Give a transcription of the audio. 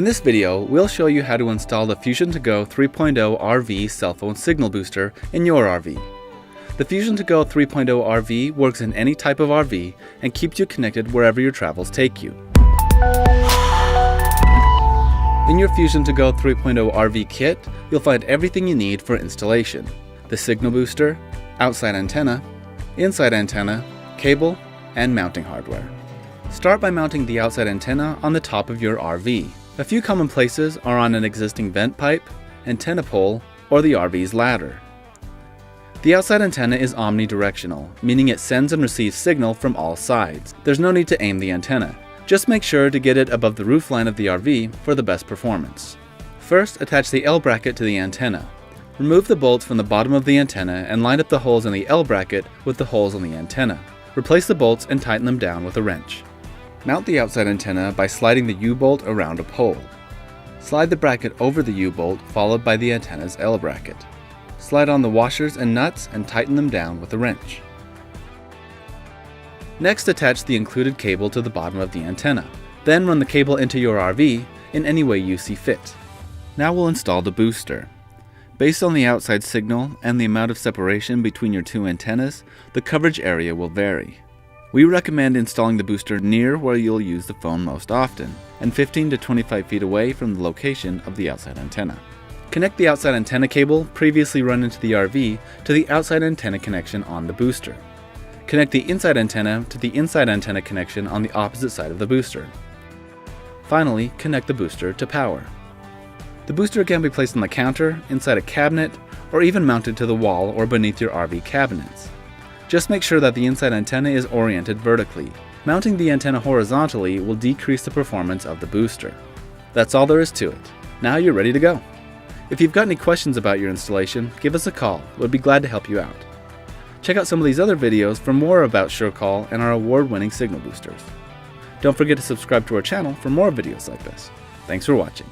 In this video, we'll show you how to install the Fusion2Go 3.0 RV cell phone signal booster in your RV. The Fusion2Go 3.0 RV works in any type of RV and keeps you connected wherever your travels take you. In your Fusion2Go 3.0 RV kit, you'll find everything you need for installation: the signal booster, outside antenna, inside antenna, cable, and mounting hardware. Start by mounting the outside antenna on the top of your RV. A few common places are on an existing vent pipe, antenna pole, or the RV's ladder. The outside antenna is omnidirectional, meaning it sends and receives signal from all sides. There's no need to aim the antenna. Just make sure to get it above the roofline of the RV for the best performance. First, attach the L bracket to the antenna. Remove the bolts from the bottom of the antenna and line up the holes in the L bracket with the holes on the antenna. Replace the bolts and tighten them down with a wrench. Mount the outside antenna by sliding the U-bolt around a pole. Slide the bracket over the U-bolt followed by the antenna's L bracket. Slide on the washers and nuts and tighten them down with a wrench. Next, attach the included cable to the bottom of the antenna. Then run the cable into your RV in any way you see fit. Now we'll install the booster. Based on the outside signal and the amount of separation between your two antennas, the coverage area will vary. We recommend installing the booster near where you'll use the phone most often, and 15 to 25 feet away from the location of the outside antenna. Connect the outside antenna cable previously run into the RV to the outside antenna connection on the booster. Connect the inside antenna to the inside antenna connection on the opposite side of the booster. Finally, connect the booster to power. The booster can be placed on the counter, inside a cabinet, or even mounted to the wall or beneath your RV cabinets. Just make sure that the inside antenna is oriented vertically. Mounting the antenna horizontally will decrease the performance of the booster. That's all there is to it. Now you're ready to go. If you've got any questions about your installation, give us a call. We'd be glad to help you out. Check out some of these other videos for more about SureCall and our award-winning signal boosters. Don't forget to subscribe to our channel for more videos like this. Thanks for watching.